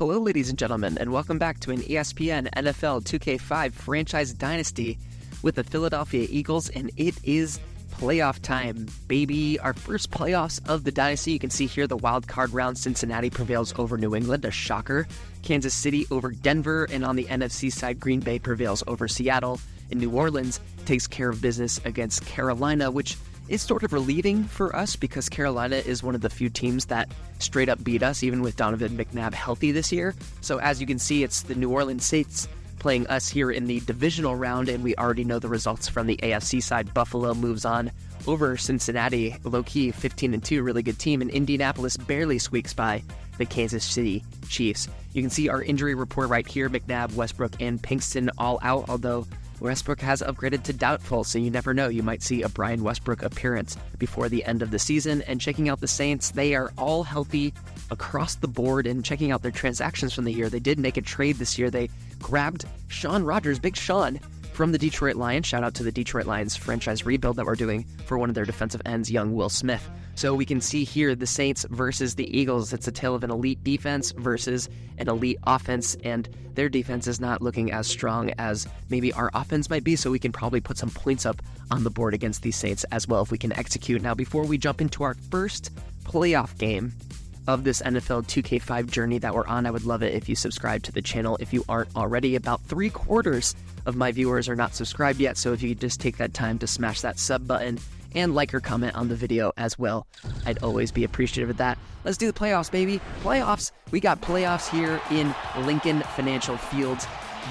Hello, ladies and gentlemen, and welcome back to an ESPN NFL 2K5 Franchise Dynasty with the Philadelphia Eagles, and it is playoff time, baby. Our first playoffs of the Dynasty. You can see here the wild card round. Cincinnati prevails over New England, a shocker. Kansas City over Denver, and on the NFC side, Green Bay prevails over Seattle. And New Orleans takes care of business against Carolina, which is sort of relieving for us because Carolina is one of the few teams that straight up beat us, even with Donovan McNabb healthy this year. So as you can see, it's the New Orleans Saints playing us here in the Divisional Round, and we already know the results from the AFC side. Buffalo moves on over Cincinnati, low-key 15-2, really good team, and Indianapolis barely squeaks by the Kansas City Chiefs. You can see our injury report right here. McNabb, Westbrook, and Pinkston all out, although Westbrook has upgraded to doubtful, so you never know. You might see a Brian Westbrook appearance before the end of the season. And checking out the Saints, they are all healthy across the board. And checking out their transactions from the year, they did make a trade this year. They grabbed Sean Rogers, Big Sean, from the Detroit Lions. Shout out to the Detroit Lions franchise rebuild that we're doing for one of their defensive ends, young Will Smith. So we can see here the Saints versus the Eagles. It's a tale of an elite defense versus an elite offense, and their defense is not looking as strong as maybe our offense might be, so we can probably put some points up on the board against these Saints as well if we can execute. Now, before we jump into our first playoff game of this NFL 2K5 journey that we're on, I would love it if you subscribe to the channel if you aren't already. About 3/4 of my viewers are not subscribed yet, so if you could just take that time to smash that sub button and like or comment on the video as well, I'd always be appreciative of that. Let's do the playoffs, baby. Playoffs. We got playoffs here in Lincoln Financial Field.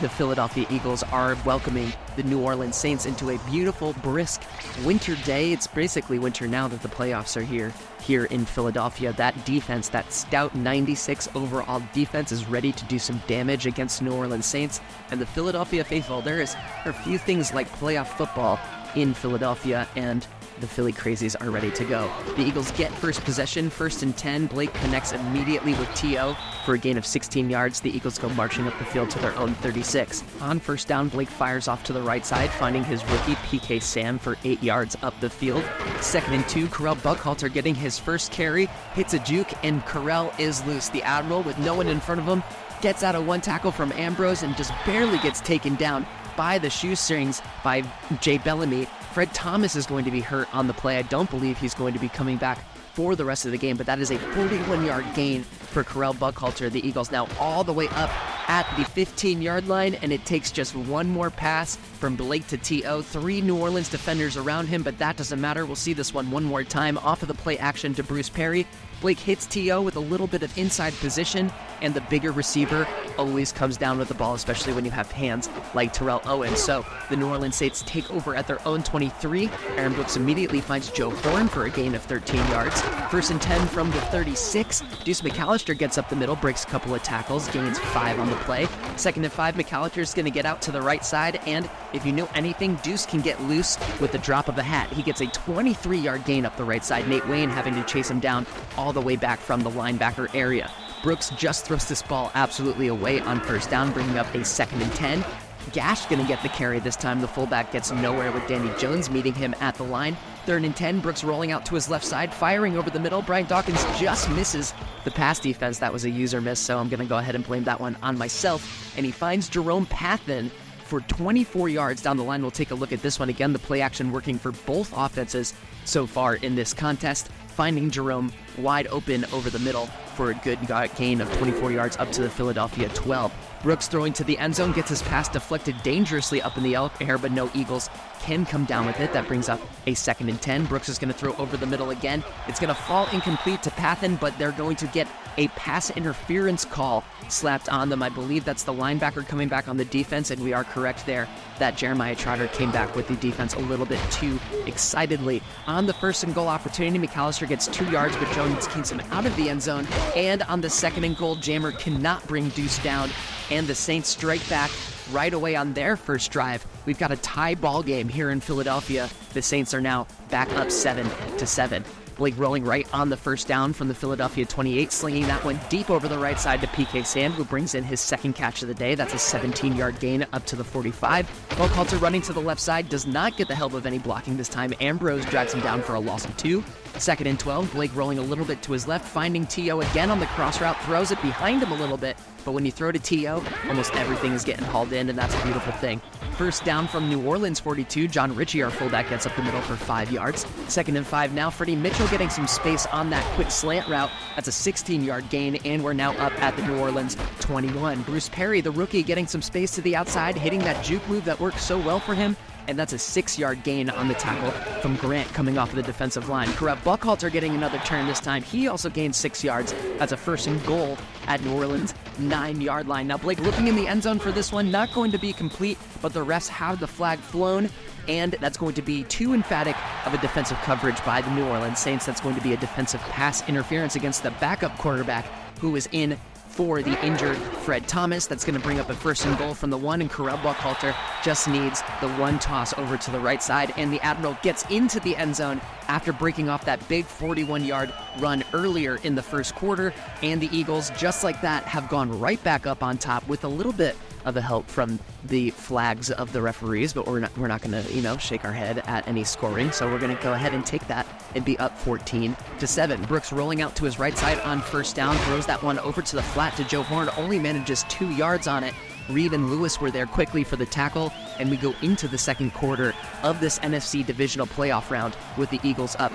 The Philadelphia Eagles are welcoming the New Orleans Saints into a beautiful, brisk winter day. It's basically winter now that the playoffs are here in Philadelphia. That defense, that stout 96 overall defense, is ready to do some damage against New Orleans Saints. And the Philadelphia faithful, there are few things like playoff football in Philadelphia, and the Philly Crazies are ready to go. The Eagles get first possession, 1st and 10. Blake connects immediately with T.O. for a gain of 16 yards. The Eagles go marching up the field to their own 36. On first down, Blake fires off to the right side, finding his rookie P.K. Sam for 8 yards up the field. 2nd and 2, Correll Buckhalter getting his first carry, hits a juke, and Correll is loose. The Admiral, with no one in front of him, gets out of one tackle from Ambrose and just barely gets taken down by the shoestrings by Jay Bellamy. Fred Thomas is going to be hurt on the play. I don't believe he's going to be coming back for the rest of the game, but that is a 41-yard gain for Correll Buckhalter. The Eagles now all the way up at the 15-yard line, and it takes just one more pass from Blake to T.O. 3 New Orleans defenders around him, but that doesn't matter. We'll see this one more time. Off of the play action to Bruce Perry. Blake hits T.O. with a little bit of inside position, and the bigger receiver always comes down with the ball, especially when you have hands like Terrell Owens. So the New Orleans Saints take over at their own 23. Aaron Brooks immediately finds Joe Horn for a gain of 13 yards. 1st and 10 from the 36. Deuce McAllister gets up the middle, breaks a couple of tackles, gains 5 on the play. 2nd and 5, McAllister's going to get out to the right side, and if you know anything, Deuce can get loose with the drop of a hat. He gets a 23-yard gain up the right side. Nate Wayne having to chase him down all the way back from the linebacker area. Brooks just throws this ball absolutely away on first down, bringing up a 2nd and 10. Gash going to get the carry this time. The fullback gets nowhere with Danny Jones meeting him at the line. 3rd and 10, Brooks rolling out to his left side, firing over the middle. Brian Dawkins just misses the pass defense. That was a user miss, so I'm going to go ahead and blame that one on myself. And he finds Jerome Pathan for 24 yards down the line. We'll take a look at this one again. The play action working for both offenses so far in this contest, finding Jerome wide open over the middle for a good gain of 24 yards up to the Philadelphia 12. Brooks throwing to the end zone, gets his pass deflected dangerously up in the air, but no Eagles can come down with it. That brings up a 2nd and 10. Brooks is going to throw over the middle again. It's going to fall incomplete to Pathan, but they're going to get a pass interference call slapped on them. I believe that's the linebacker coming back on the defense, and we are correct there that Jeremiah Trotter came back with the defense a little bit too excitedly. On the 1st and goal opportunity, McAllister gets 2 yards, but Jones keeps him out of the end zone. And on the 2nd and goal, Jammer cannot bring Deuce down, and the Saints strike back right away on their first drive. We've got a tie ball game here in Philadelphia. The Saints are now back up 7-7. Blake rolling right on the first down from the Philadelphia 28, slinging that one deep over the right side to P.K. Sam, who brings in his 2nd catch of the day. That's a 17-yard gain up to the 45. Buckhalter running to the left side, does not get the help of any blocking this time. Ambrose drags him down for a loss of 2. 2nd and 12, Blake rolling a little bit to his left, finding T.O. again on the cross route, throws it behind him a little bit, but when you throw to T.O., almost everything is getting hauled in, and that's a beautiful thing. First down from New Orleans 42, John Ritchie, our fullback, gets up the middle for 5 yards. 2nd and 5 now, Freddie Mitchell getting some space on that quick slant route. That's a 16-yard gain, and we're now up at the New Orleans 21. Bruce Perry, the rookie, getting some space to the outside, hitting that juke move that works so well for him, and that's a 6-yard gain on the tackle from Grant coming off of the defensive line. Correct Buckhalter getting another turn this time. He also gained 6 yards. That's a 1st and goal at New Orleans' 9-yard line. Now Blake looking in the end zone for this one, not going to be complete, but the refs have the flag flown, and that's going to be too emphatic of a defensive coverage by the New Orleans Saints. That's going to be a defensive pass interference against the backup quarterback who is in for the injured Fred Thomas. That's going to bring up a 1st and goal from the 1, and Correll Buckhalter just needs the 1 toss over to the right side, and the Admiral gets into the end zone after breaking off that big 41-yard run earlier in the first quarter, and the Eagles, just like that, have gone right back up on top with a little bit of the help from the flags of the referees, but we're not going to, shake our head at any scoring, so we're going to go ahead and take that and be up 14-7. Brooks rolling out to his right side on 1st down, throws that one over to the flat to Joe Horn, only manages 2 yards on it. Reed and Lewis were there quickly for the tackle, and we go into the second quarter of this NFC Divisional playoff round with the Eagles up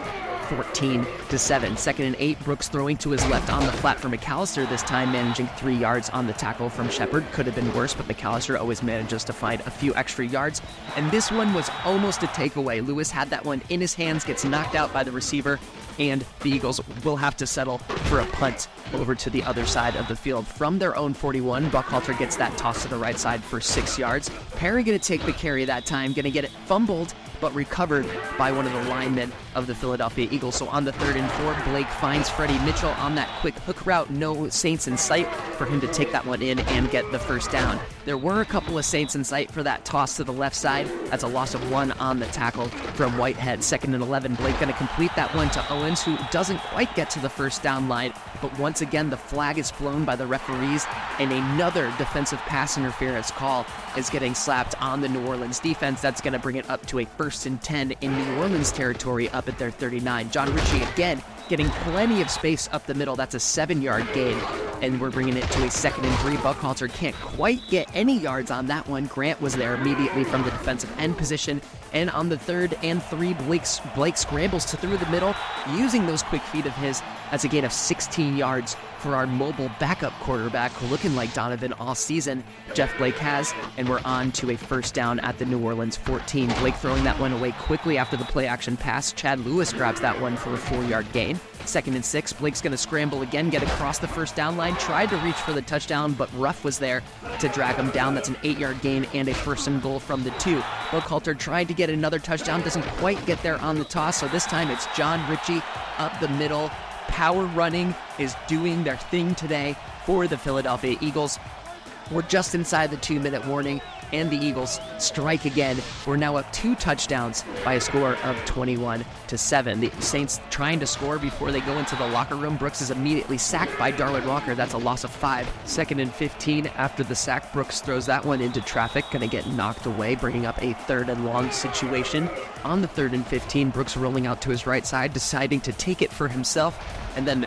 14-7. 2nd and 8, Brooks throwing to his left on the flat for McAllister, this time managing 3 yards on the tackle from Shepard. Could have been worse, but McAllister always manages to find a few extra yards, and this one was almost a takeaway. Lewis had that one in his hands, gets knocked out by the receiver, and the Eagles will have to settle for a punt over to the other side of the field. From their own 41, Buckhalter gets that toss to the right side for 6 yards. Perry going to take the carry that time, going to get it fumbled, but recovered by one of the linemen of the Philadelphia Eagles. So on the 3rd and 4, Blake finds Freddie Mitchell on that quick hook route. No Saints in sight for him to take that one in and get the 1st down. There were a couple of Saints in sight for that toss to the left side. That's a loss of 1 on the tackle from Whitehead. 2nd and 11, Blake going to complete that one to Owens, who doesn't quite get to the 1st down line, but once again the flag is flown by the referees, and another defensive pass interference call is getting slapped on the New Orleans defense. That's going to bring it up to a 1st and 10 in New Orleans territory up at their 39. John Ritchie again getting plenty of space up the middle. That's a 7-yard gain, and we're bringing it to a 2nd and 3. Buckhalter can't quite get any yards on that one. Grant was there immediately from the defensive end position, and on the 3rd and 3, Blake scrambles to through the middle using those quick feet of his. That's a gain of 16 yards for our mobile backup quarterback, looking like Donovan all season. Jeff Blake has, and we're on to a 1st down at the New Orleans 14. Blake throwing that one away quickly after the play action pass. Chad Lewis grabs that one for a 4-yard gain. 2nd and 6, Blake's going to scramble again, get across the 1st down line, tried to reach for the touchdown, but Ruff was there to drag him down. That's an 8-yard gain and a 1st and goal from the 2. Buckhalter tried to get another touchdown, doesn't quite get there on the toss, so this time it's John Ritchie up the middle. Power running is doing their thing today for the Philadelphia Eagles. We're just inside the 2-minute warning, and the Eagles strike again. We're now up 2 touchdowns by a score of 21-7. The Saints trying to score before they go into the locker room. Brooks is immediately sacked by Darwin Walker. That's a loss of 5. 2nd and 15 after the sack. Brooks throws that one into traffic, going to get knocked away, bringing up a 3rd and long situation. On the 3rd and 15, Brooks rolling out to his right side, deciding to take it for himself, and then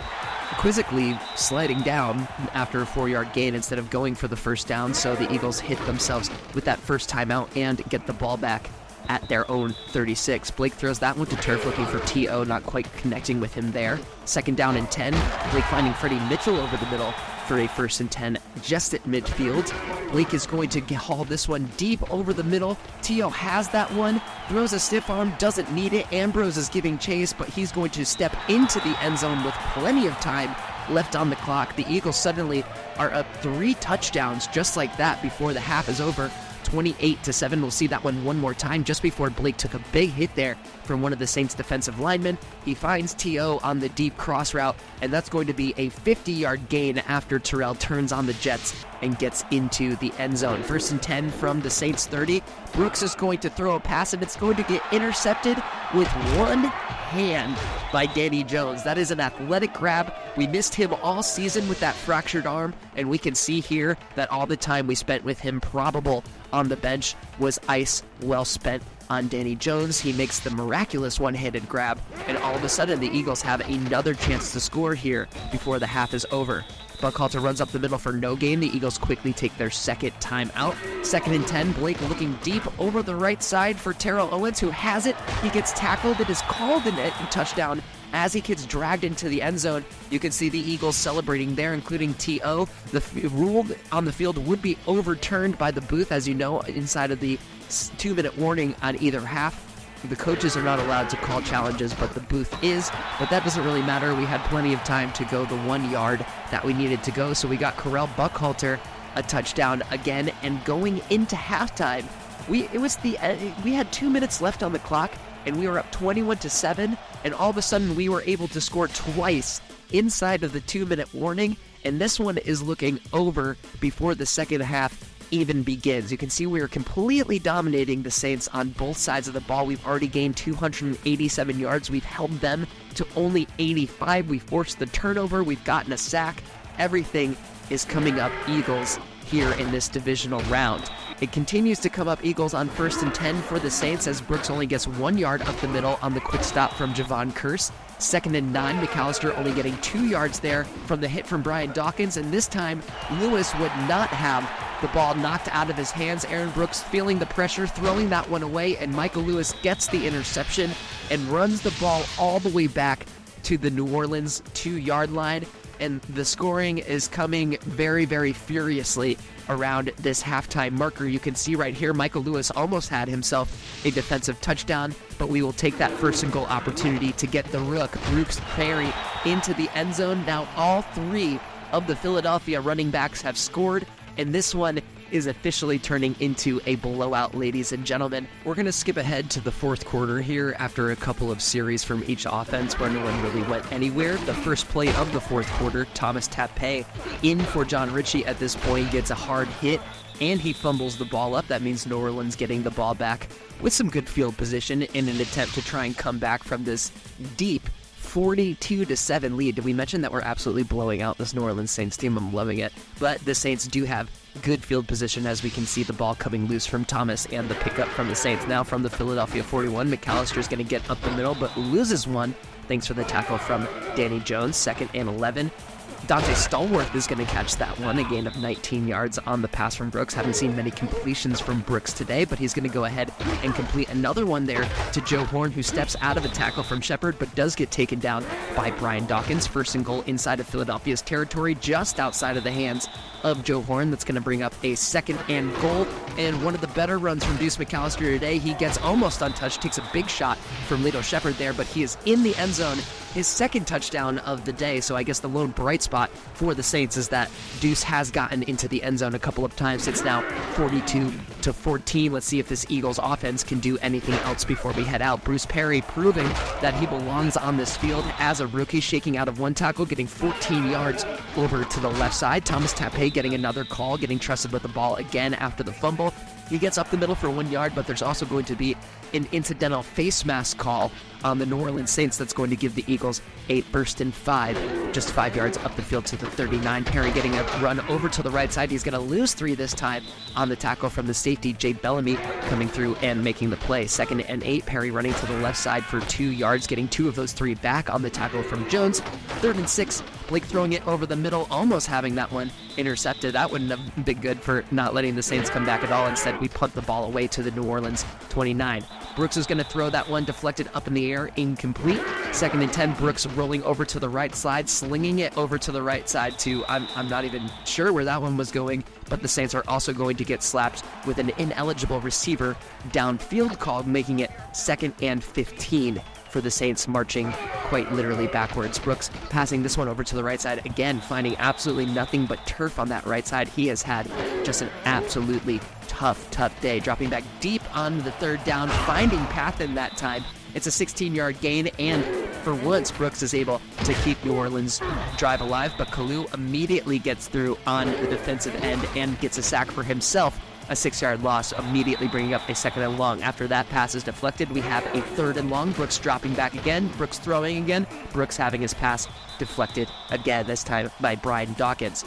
quizzically sliding down after a 4-yard gain instead of going for the 1st down. So the Eagles hit themselves with that first timeout and get the ball back at their own 36. Blake throws that one to turf, looking for T.O., not quite connecting with him there. 2nd down and 10. Blake finding Freddie Mitchell over the middle for a 1st and 10 just at midfield. Blake is going to haul this one deep over the middle. T.O. has that one, throws a stiff arm, doesn't need it. Ambrose is giving chase, but he's going to step into the end zone with plenty of time left on the clock. The Eagles suddenly are up 3 touchdowns just like that before the half is over. 28-7. We'll see that one more time just before Blake took a big hit there from one of the Saints defensive linemen. He finds T.O. on the deep cross route, and that's going to be a 50-yard gain after Terrell turns on the Jets and gets into the end zone. 1st and 10 from the Saints 30. Brooks is going to throw a pass, and it's going to get intercepted with one hand by Danny Jones. That is an athletic grab. We missed him all season with that fractured arm, and we can see here that all the time we spent with him probable on the bench was ice well spent on Danny Jones. He makes the miraculous one-handed grab, and all of a sudden the Eagles have another chance to score here before the half is over. Buckhalter runs up the middle for no gain. The Eagles quickly take their second timeout. 2nd and 10, Blake looking deep over the right side for Terrell Owens, who has it. He gets tackled. It is called a touchdown as he gets dragged into the end zone. You can see the Eagles celebrating there, including T.O. The rule on the field would be overturned by the booth, as you know, inside of the 2-minute warning on either half. The coaches are not allowed to call challenges, but the booth is. But that doesn't really matter. We had plenty of time to go the 1 yard that we needed to go. So we got Correll Buckhalter a touchdown again. And going into halftime, we had 2 minutes left on the clock, and we were up 21-7. And all of a sudden, we were able to score twice inside of the 2-minute warning. And this one is looking over before the second half even begins. You can see we are completely dominating the Saints on both sides of the ball. We've already gained 287 yards. We've held them to only 85. We forced the turnover. We've gotten a sack. Everything is coming up Eagles here in this divisional round. It continues to come up Eagles on 1st and 10 for the Saints, as Brooks only gets 1 yard up the middle on the quick stop from Javon Curse. 2nd and 9, McAllister only getting 2 yards there from the hit from Brian Dawkins, and this time Lewis would not have the ball knocked out of his hands. Aaron Brooks feeling the pressure, throwing that one away, and Michael Lewis gets the interception and runs the ball all the way back to the New Orleans 2-yard line. And the scoring is coming very, very furiously around this halftime marker. You can see right here, Michael Lewis almost had himself a defensive touchdown, but we will take that 1st and goal opportunity to get the rook, Brooks Perry, into the end zone. Now all 3 of the Philadelphia running backs have scored, and this one is officially turning into a blowout, ladies and gentlemen. We're going to skip ahead to the 4th quarter here after a couple of series from each offense where no one really went anywhere. The first play of the 4th quarter, Thomas Tappe in for John Ritchie at this point, gets a hard hit, and he fumbles the ball up. That means New Orleans getting the ball back with some good field position in an attempt to try and come back from this deep 42-7 lead. Did we mention that we're absolutely blowing out this New Orleans Saints team? I'm loving it. But the Saints do have good field position, as we can see the ball coming loose from Thomas and the pickup from the Saints. Now from the Philadelphia 41, McAllister's going to get up the middle, but loses one. Thanks for the tackle from Danny Jones. 2nd and 11. Dante Stallworth is going to catch that one, a gain of 19 yards on the pass from Brooks. Haven't seen many completions from Brooks today, but he's going to go ahead and complete another one there to Joe Horn, who steps out of a tackle from Shepard, but does get taken down by Brian Dawkins. 1st and goal inside of Philadelphia's territory, just outside of the hands of Joe Horn. That's going to bring up a 2nd and goal, and one of the better runs from Deuce McAllister today. He gets almost untouched, takes a big shot from Lito Shepard there, but he is in the end zone. His 2nd touchdown of the day, so I guess the lone bright spot for the Saints is that Deuce has gotten into the end zone a couple of times. It's now 42-14. Let's see if this Eagles offense can do anything else before we head out. Bruce Perry proving that he belongs on this field as a rookie, shaking out of one tackle, getting 14 yards over to the left side. Thomas Tappe getting another call, getting trusted with the ball again after the fumble. He gets up the middle for 1 yard, but there's also going to be an incidental face mask call on the New Orleans Saints that's going to give the Eagles a 1st and 5, just 5 yards up the field to the 39. Perry getting a run over to the right side. He's going to lose 3 this time on the tackle from the safety, Jade Bellamy, coming through and making the play. 2nd and 8, Perry running to the left side for 2 yards, getting 2 of those 3 back on the tackle from Jones. 3rd and 6, Blake throwing it over the middle, almost having that one intercepted. That wouldn't have been good for not letting the Saints come back at all. Instead, we punt the ball away to the New Orleans 29. Brooks is going to throw that one deflected up in the air, incomplete. 2nd and 10, Brooks rolling over to the right side, slinging it over to the right side to, I'm not even sure where that one was going, but the Saints are also going to get slapped with an ineligible receiver downfield called, making it 2nd and 15 for the Saints, marching quite literally backwards. Brooks passing this one over to the right side, again finding absolutely nothing but turf on that right side. He has had just an absolutely tough day, dropping back deep on the 3rd down, finding Pathan that time. It's a 16-yard gain, and for once, Brooks is able to keep New Orleans' drive alive, but Kalu immediately gets through on the defensive end and gets a sack for himself. A 6-yard loss, immediately bringing up a 2nd and long. After that pass is deflected, we have a 3rd and long. Brooks dropping back again, Brooks throwing again, Brooks having his pass deflected again, this time by Brian Dawkins.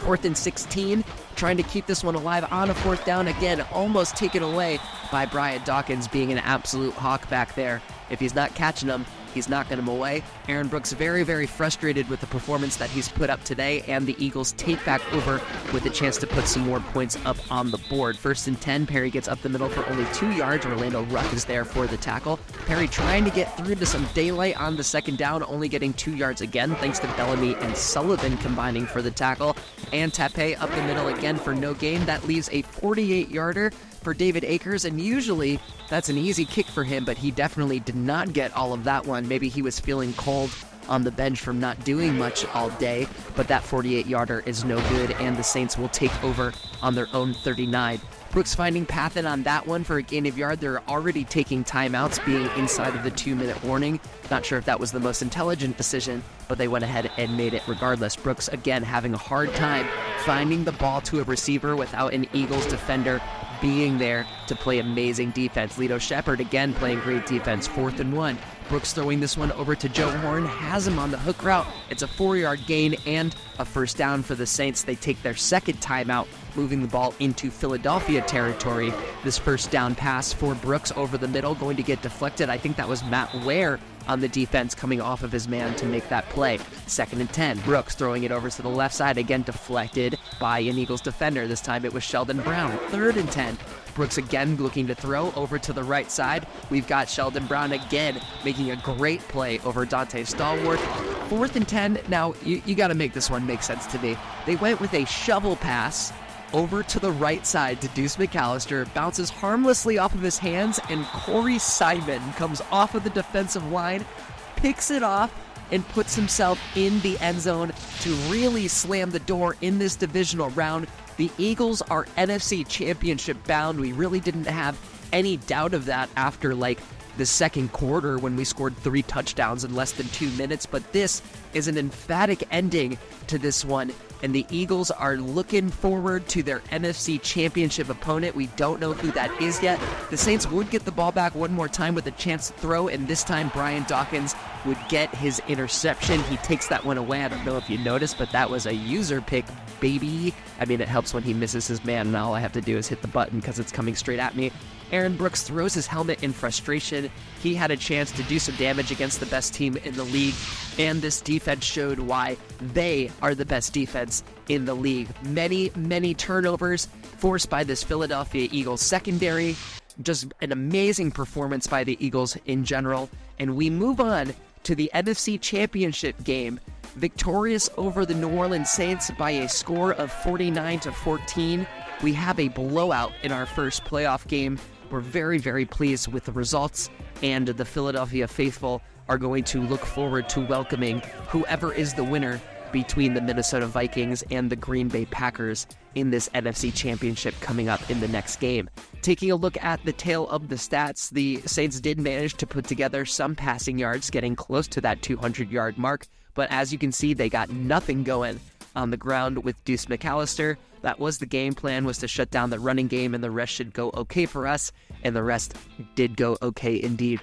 4th and 16, trying to keep this one alive on a 4th down. Again, almost taken away by Brian Dawkins being an absolute hawk back there. If he's not catching them, he's knocking them away. Aaron Brooks very, very frustrated with the performance that he's put up today, and the Eagles take back over with a chance to put some more points up on the board. 1st and 10, Perry gets up the middle for only 2 yards. Orlando Ruck is there for the tackle. Perry trying to get through to some daylight on the 2nd down, only getting 2 yards again, thanks to Bellamy and Sullivan combining for the tackle. And Tape up the middle again for no gain. That leaves a 48-yarder for David Akers, and usually that's an easy kick for him, but he definitely did not get all of that one. Maybe he was feeling cold on the bench from not doing much all day, but that 48-yarder is no good, and the Saints will take over on their own 39. Brooks finding Pathan on that one for a gain of yard. They're already taking timeouts, being inside of the 2-minute warning. Not sure if that was the most intelligent decision, but they went ahead and made it regardless. Brooks, again, having a hard time finding the ball to a receiver without an Eagles defender being there to play amazing defense. Lito Shepherd, again, playing great defense. 4th and 1. Brooks throwing this one over to Joe Horn, has him on the hook route. It's a 4-yard gain and a 1st down for the Saints. They take their 2nd timeout, moving the ball into Philadelphia territory. This 1st down pass for Brooks over the middle going to get deflected. I think that was Matt Ware on the defense coming off of his man to make that play. 2nd and 10. Brooks throwing it over to the left side, again deflected by an Eagles defender. This time it was Sheldon Brown. 3rd and 10. Brooks again looking to throw over to the right side. We've got Sheldon Brown again making a great play over Dante Stallworth. 4th and 10. Now, you got to make this one make sense to me. They went with a shovel pass over to the right side to Deuce McAllister, bounces harmlessly off of his hands, and Corey Simon comes off of the defensive line, picks it off, and puts himself in the end zone to really slam the door in this divisional round. The Eagles are NFC Championship bound. We really didn't have any doubt of that after the 2nd quarter when we scored 3 touchdowns in less than 2 minutes, but this is an emphatic ending to this one, and the Eagles are looking forward to their NFC Championship opponent. We don't know who that is yet. The Saints would get the ball back one more time with a chance to throw, and this time Brian Dawkins would get his interception. He takes that one away. I don't know if you noticed, but that was a user pick, baby. I mean, it helps when he misses his man, and all I have to do is hit the button because it's coming straight at me. Aaron Brooks throws his helmet in frustration. He had a chance to do some damage against the best team in the league, and this defense showed why they are the best defense in the league. Many, many turnovers forced by this Philadelphia Eagles secondary. Just an amazing performance by the Eagles in general. And we move on to the NFC Championship game. Victorious over the New Orleans Saints by a score of 49-14. We have a blowout in our first playoff game. We're very, very pleased with the results, and the Philadelphia faithful are going to look forward to welcoming whoever is the winner between the Minnesota Vikings and the Green Bay Packers in this NFC Championship coming up in the next game. Taking a look at the tail of the stats, the Saints did manage to put together some passing yards, getting close to that 200-yard mark, but as you can see, they got nothing going on the ground with Deuce McAllister. That was the game plan, was to shut down the running game, and the rest should go okay for us, and the rest did go okay indeed.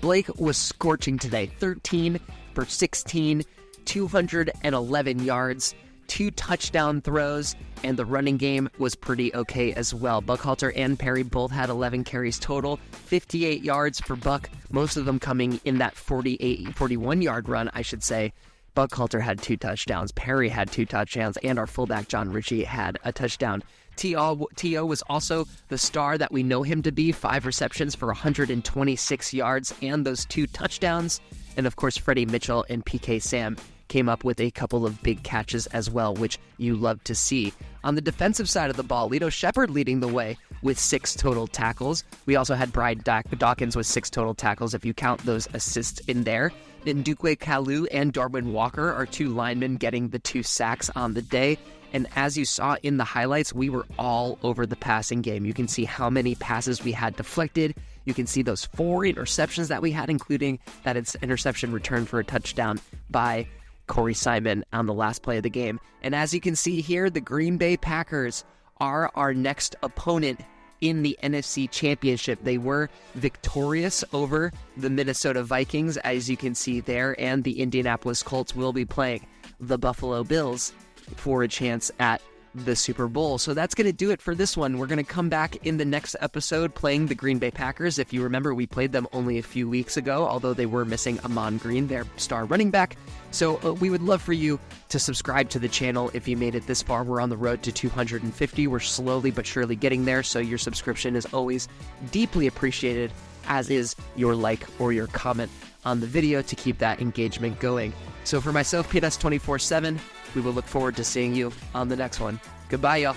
Blake was scorching today, 13 for 16, 211 yards, 2 touchdown throws, and the running game was pretty okay as well. Buckhalter and Perry both had 11 carries total, 58 yards for Buck, most of them coming in that 41-yard run, I should say. Buckhalter had 2 touchdowns, Perry had 2 touchdowns, and our fullback John Ritchie had a touchdown. T.O. was also the star that we know him to be, 5 receptions for 126 yards and those 2 touchdowns. And of course, Freddie Mitchell and PK Sam came up with a couple of big catches as well, which you love to see. On the defensive side of the ball, Lito Shepherd leading the way with 6 total tackles. We also had Brian Dawkins with 6 total tackles if you count those assists in there. Ndukwe Kalu and Darwin Walker are 2 linemen getting the 2 sacks on the day. And as you saw in the highlights, we were all over the passing game. You can see how many passes we had deflected. You can see those 4 interceptions that we had, including that interception return for a touchdown by Corey Simon on the last play of the game. And as you can see here, the Green Bay Packers are our next opponent in the NFC Championship. They were victorious over the Minnesota Vikings, as you can see there, and the Indianapolis Colts will be playing the Buffalo Bills for a chance at the Super Bowl. So that's going to do it for this one. We're going to come back in the next episode playing the Green Bay Packers. If you remember, we played them only a few weeks ago, although they were missing Amon Green, their star running back. So we would love for you to subscribe to the channel if you made it this far. We're on the road to 250. We're slowly but surely getting there, so your subscription is always deeply appreciated, as is your like or your comment on the video to keep that engagement going. So for myself, PS247, we will look forward to seeing you on the next one. Goodbye, y'all.